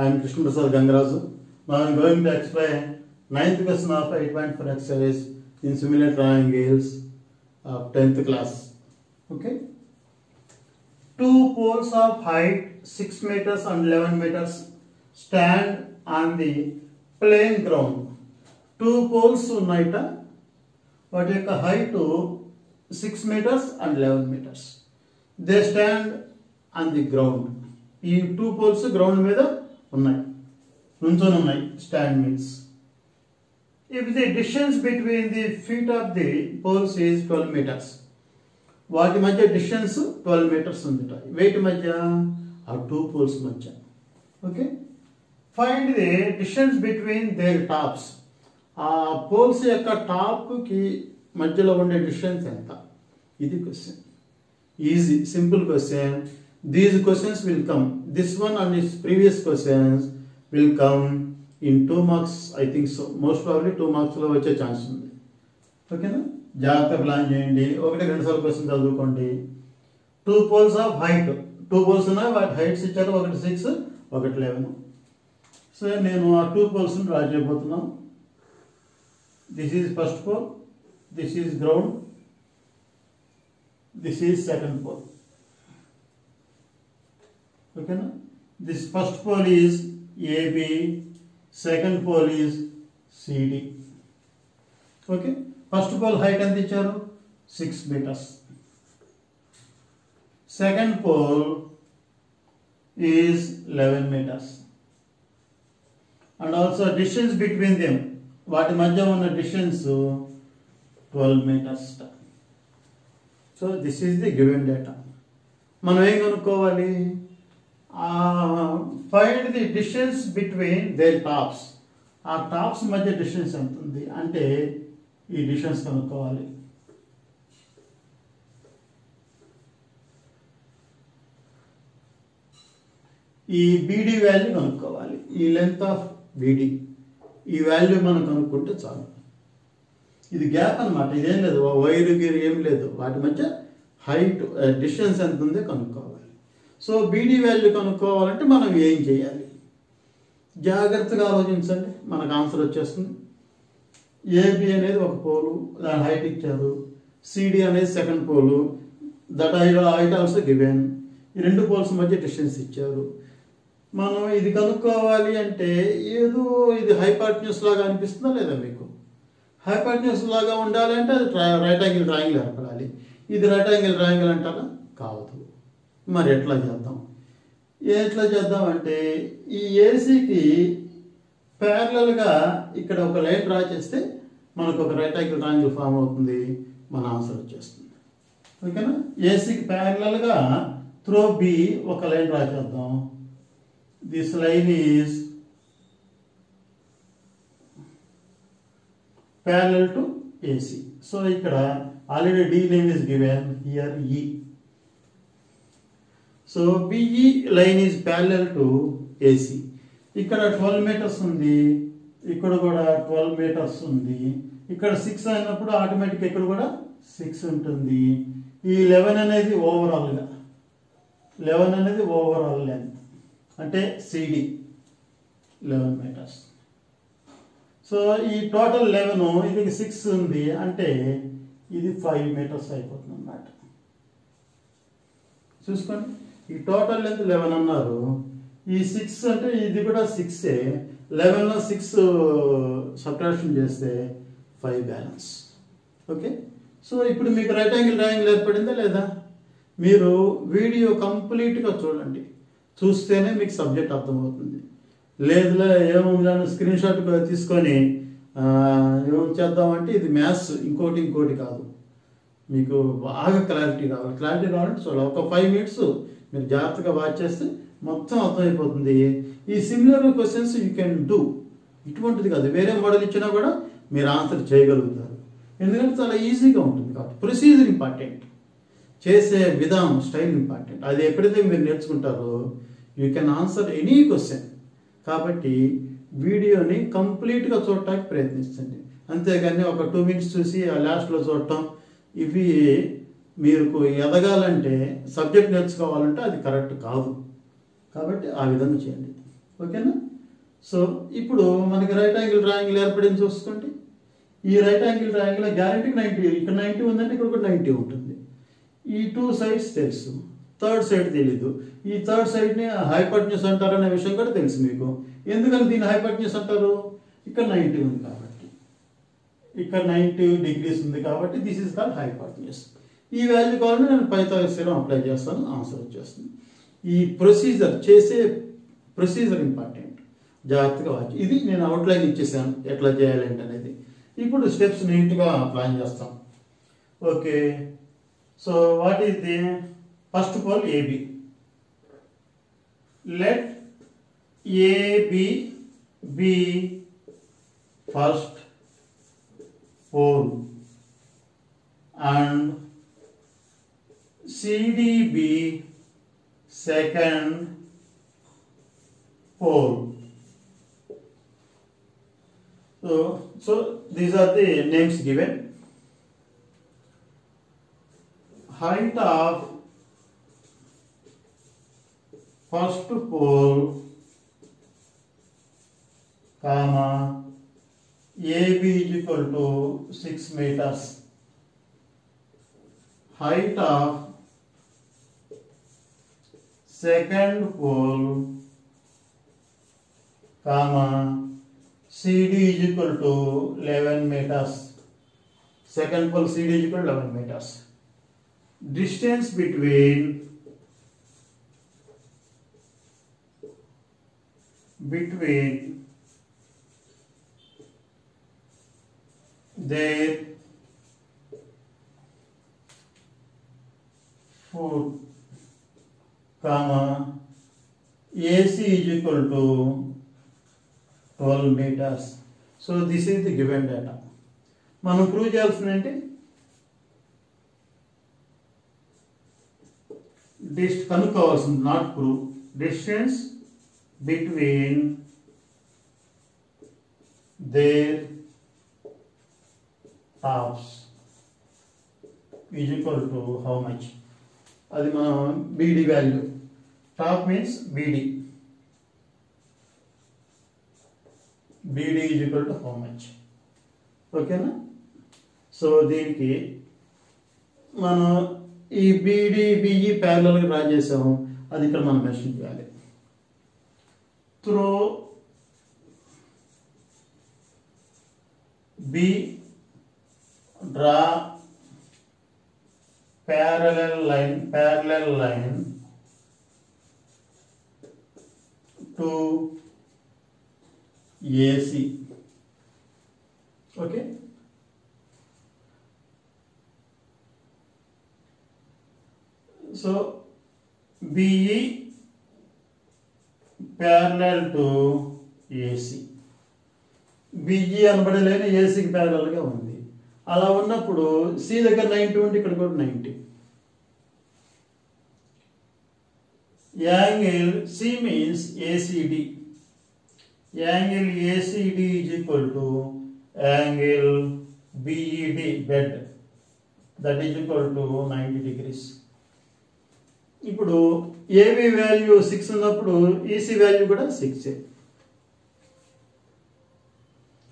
I am Krishna Prasad Gangaraju. Now I am going to explain 9th question of 8.4 exercise in similar triangles of 10th class. Okay. Two poles of height 6 meters and 11 meters stand on the plain ground. Two poles ఉన్నాయిట వాటి యొక్క height 6 meters and 11 meters. They stand on the ground. ఈ two poles ground మీద ఉన్నాయి, నుంచొని ఉన్నాయి. Stand means if the distance between the feet of the poles is 12 meters. వాటి మధ్య distance 12 meters ఉంది. వేటి మధ్య? ఆ టూ పోల్స్ మధ్య. Okay, find the distance between their tops. ఆ పోల్స్ యొక్క టాప్కి మధ్యలో ఉండే డిస్టెన్స్ ఎంత? ఇది question. Easy, simple question. These questions will come. This one and its previous questions will come in 2 marks. I think so. Most probably 2 marks లో వచ్చే ఛాన్స్ ఉంది. ఓకేనా? జాగ్రత్త ప్లాన్ చేయండి. 1-2 సార్లు క్వశ్చన్ చదువుకోండి. Two poles of height, two poles ఉన్నాయి, వాటి హైట్స్ ఇచ్చారు. ఒకటి 6, ఒకటి 11. సో నేను ఆ టూ పోల్స్ డ్రా చేయబోతున్నాను. This is first pole, this is ground, this is second pole. Okay, na? This first pole is AB, second pole is CD. Okay, first pole height ఎంత ఇచ్చారు? 6 meters. Second pole is 11 meters. And also distance between them, వాటి మధ్య ఉన్న distance 12 meters. So this is the given data. మనం ఏం కనుక్కోవాలి? Find the distance between their tops. ఆ tops మధ్య డిస్టెన్స్ ఎంత ఉంది అంటే ఈ డిస్టెన్స్ కనుక్కోవాలి. ఈ బీడీ వాల్యూ కనుక్కోవాలి. ఈ లెంత్ ఆఫ్ బీడీ, ఈ వాల్యూ మనం కనుక్కుంటే చాలు. ఇది గ్యాప్ అనమాట, ఇదేం లేదు, వైరు గీరు ఏం లేదు. వాటి మధ్య హైట్ డిస్టెన్స్ ఎంత ఉందో కనుక్కోవాలి. సో బీడీ వాల్యూ కనుక్కోవాలంటే మనం ఏం చేయాలి? జాగ్రత్తగా ఆలోచించండి, మనకు ఆన్సర్ వచ్చేస్తుంది. ఏబి అనేది ఒక పోలు, దాని హైట్ ఇచ్చారు. సిడి అనేది second pole, that height also given. ఈ రెండు పోల్స్ మధ్య డిస్టెన్స్ ఇచ్చారు. మనం ఇది కనుక్కోవాలి అంటే ఏదో ఇది హైపార్టెన్యూస్ లాగా అనిపిస్తుందా లేదా మీకు? హైపార్టెన్యూస్ లాగా ఉండాలి అంటే అది రైట్ యాంగిల్ ట్రయాంగిల్ ఏర్పడాలి. ఇది రైట్ యాంగిల్ ట్రయాంగిల్ అంటారా? కావద్దు. మరి ఎట్లా చేద్దాం? అంటే ఈ ఏసీకి ప్యారలల్గా ఇక్కడ ఒక లైన్ డ్రా చేస్తే మనకు ఒక రైట్ యాంగిల్ ట్రయాంగిల్ ఫామ్ అవుతుంది, మన ఆన్సర్ వచ్చేస్తుంది. ఓకేనా? ఏసీకి ప్యారలల్గా త్రో బి ఒక లైన్ డ్రా చేద్దాం. This line is parallel to AC. So ఇక్కడ already D name is given here E. So BE line is parallel to AC. ఇక్కడ 12 meters ఉంది, ఇక్కడ కూడా 12 meters ఉంది. ఇక్కడ 6 అయినప్పుడు ఆటోమేటిక్ ఇక్కడ కూడా 6 ఉంటుంది. ఈ 11 అనేది ఓవరాల్గా, 11 అనేది ఓవరాల్ లెంత్ అంటే సిడి 11 meters. సో ఈ టోటల్ 11, ఇది 6 ఉంది అంటే ఇది 5 meters అయిపోతుంది అన్నమాట. చూసుకోండి, ఈ టోటల్ లెంత్ 11 అన్నారు. ఈ 6 అంటే ఇది కూడా 6ఏ. 11లో 6 సబ్ట్రాక్షన్ చేస్తే 5 బ్యాలెన్స్. ఓకే, సో ఇప్పుడు మీకు రైట్ యాంగిల్ ట్రయాంగిల్ ఏర్పడిందా లేదా? మీరు వీడియో కంప్లీట్గా చూడండి, చూస్తేనే మీకు సబ్జెక్ట్ అర్థమవుతుంది. లేదులే ఏముందని స్క్రీన్ షాట్ తీసుకొని ఏం చేద్దామంటే ఇది మ్యాథ్స్ ఇంకోటి కాదు. మీకు బాగా క్లారిటీ కావాలంటే చూడాలి. ఒక 5 minutes మీరు జాగ్రత్తగా వాచ్ చేస్తే మొత్తం అర్థమైపోతుంది. ఈ similar questions you can do. ఇటువంటిది కాదు, వేరే మోడల్ ఇచ్చినా కూడా మీరు ఆన్సర్ చేయగలుగుతారు. ఎందుకంటే చాలా ఈజీగా ఉంటుంది. కాబట్టి ప్రొసీజర్ ఇంపార్టెంట్, చేసే విధానం స్టైల్ ఇంపార్టెంట్. అది ఎప్పుడైతే మీరు నేర్చుకుంటారో you can answer any question. కాబట్టి వీడియోని కంప్లీట్గా చూడటానికి ప్రయత్నించండి. అంతేగాని ఒక 2 minutes చూసి ఆ లాస్ట్లో చూడటం, ఇవి మీకు ఎదగాలంటే, సబ్జెక్ట్ నేర్చుకోవాలంటే అది కరెక్ట్ కాదు. కాబట్టి ఆ విధంగా చేయండి. ఓకేనా. సో ఇప్పుడు మనకి రైట్ యాంగిల్ ట్రయాంగిల్ ఏర్పడింది చూసుకోండి. ఈ రైట్ యాంగిల్ ట్రయాంగిల్ గ్యారెంటీకి 90, ఇక్కడ 90 ఉందంటే ఇక్కడ కూడా 90 ఉంటుంది. ఈ 2 సైడ్స్ తెలుసు, థర్డ్ సైడ్ తెలీదు. ఈ థర్డ్ సైడ్ని హైపోటెన్యూస్ అంటారు అనే విషయం కూడా తెలుసు మీకు. ఎందుకని దీన్ని హైపోటెన్యూస్ అంటారు? ఇక్కడ 90 ఉంది కాబట్టి, ఇక్కడ 90 degrees ఉంది కాబట్టి దిస్ ఇస్ కాల్డ్ హైపోటెన్యూస్. ఈ వాల్యూ కావాలంటే నేను పైథాగరస్ థియరం అప్లై చేస్తాను, ఆన్సర్ వచ్చేస్తుంది. ఈ ప్రొసీజర్ చేసే ప్రొసీజర్ ఇంపార్టెంట్, జాగ్రత్తగా వాచ్. ఇది నేను అవుట్లైన్ ఇచ్చేసాను ఎట్లా చేయాలంటే అనేది. ఇప్పుడు స్టెప్స్ నీట్గా ప్లాన్ చేస్తాం. Okay, so what is the first of all AB. Let AB be first pole and CDB second pole. So these are the names given. Height of first pole, comma AB is equal to 6 meters. Height of second pole, comma CD is equal to 11 meters. Second pole CD is equal to 11 meters. Distance between their foot, comma AC is equal to 12 meters. So this is the given data. మనం prove చేయాల్సింది ఏంటి? కనుక్కోవాల్సింది, not prove. Distance between their tops is equal to how much? అది మనం BD value. Top means BD. BD is equal to how much? ఓకేనా. So దీనికి మనం ఈ BD BE ప్యారలల్ గా డ్రా చేసాము, అది ఇక్కడ మనం మెన్షన్ చేయాలి. Through B draw parallel line to AC. Okay, so BE parallel to AC. BE అనబడే లైన్ AC కి ప్యారలల్ గా ఉంది. అలా ఉన్నప్పుడు సి దగ్గర 90 ఉంటే ఇక్కడ కూడా 90. Angle C means ACD. Angle ACD is equal to angle BED bed, that is equal to 90 degrees. ఇప్పుడు ఏబి వాల్యూ 6 ఉన్నప్పుడు ఈసీ వాల్యూ కూడా 6.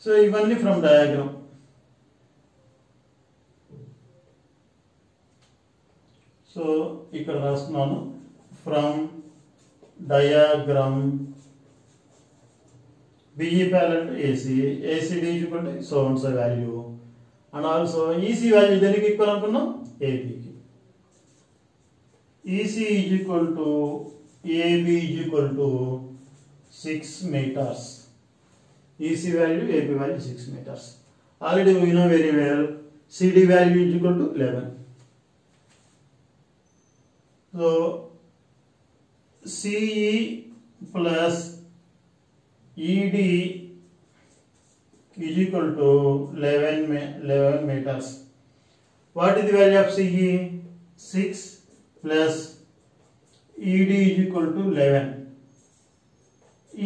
సో ఇవన్నీ ఫ్రమ్ డయాగ్రామ్. సో ఇక్కడ రాస్తున్నాను, from diagram BE parallel to AC, ACD is equal to so and so value, and also EC value దేనికి equal అనుకున్నాం? AB కి. EC is equal to AB is equal to 6 meters. EC value, AB value 6 meters. Already we know very well CD value is equal to 11. So CE plus ED is equal to 11 meters. What is the value of CE? 6 plus ED is equal to 11.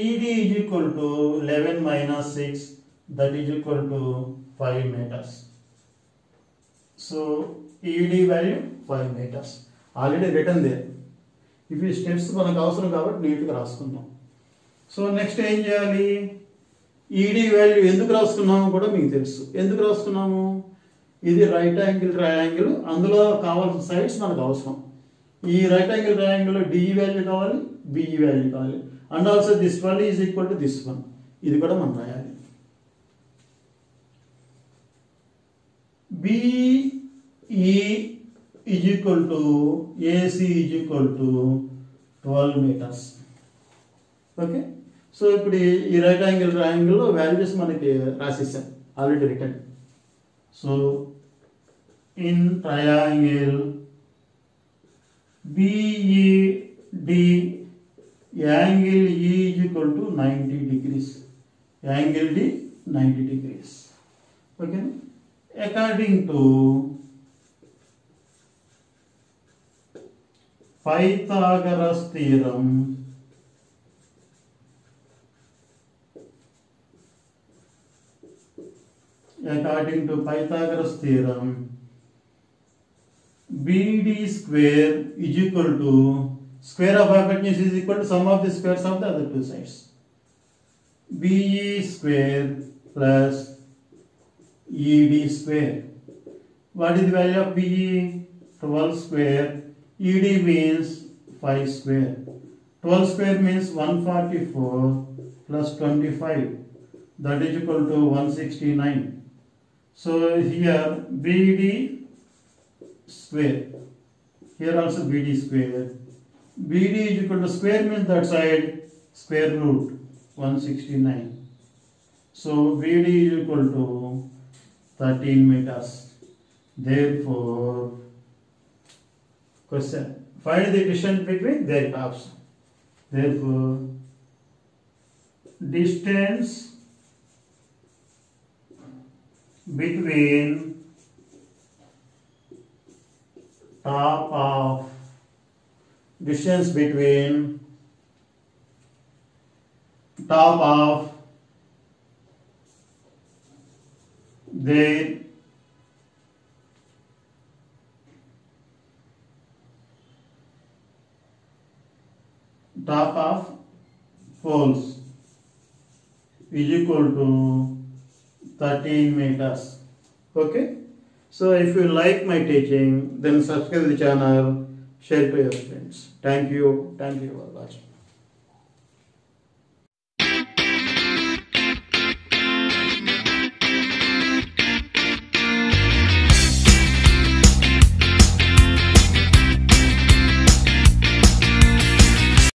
ED is equal to 11 minus 6, that is equal to 5 meters. So ED value 5 meters. Already written there. ఇవి steps మనకు అవసరం కాబట్టి నీట్గా రాసుకుందాం. So next ఏం చేయాలి, ED value ఎందుకు రాసుకున్నామో కూడా మీకు తెలుసు. ఎందుకు రాసుకున్నాము, ఇది రైట్ యాంగిల్ ట్రయాంగిల్, అందులో కావాల్సిన సైడ్స్ మనకు అవసరం. ఈ రైట్ యాంగిల్ ట్రయాంగిల్లో డిఈ వాల్యూ కావాలి, బిఈ వాల్యూ కావాలి, and also this one is equal to this one. ఇది కూడా మనం రాయాలి. BE is equal to AC is equal to 12 meters. Okay, so ఇప్పుడు ఈ రైట్ యాంగిల్ ట్రయాంగిల్లో వాల్యూస్ మనకి రాసేసాం already written. So in triangle BED angle E is equal to 90 degrees. Angle D 90 degrees. Okay, according to Pythagoras theorem, according to Pythagoras theorem, BD square is equal to square of hypotenuse is equal to sum of the squares of the other two sides. BE square plus ED square. What is the value of BE? 12 square. ED means 5 square. 12 square means 144 plus 25. That is equal to 169. So here BD square. Here also BD square. BD is equal to square means that side square root 169. So BD is equal to 13 meters. Therefore, question, find the distance between their halves. Therefore, distance between top of their top of poles is equal to 13 meters. Okay, so if you like my teaching, then subscribe the channel, share to your friends. Thank you for watching.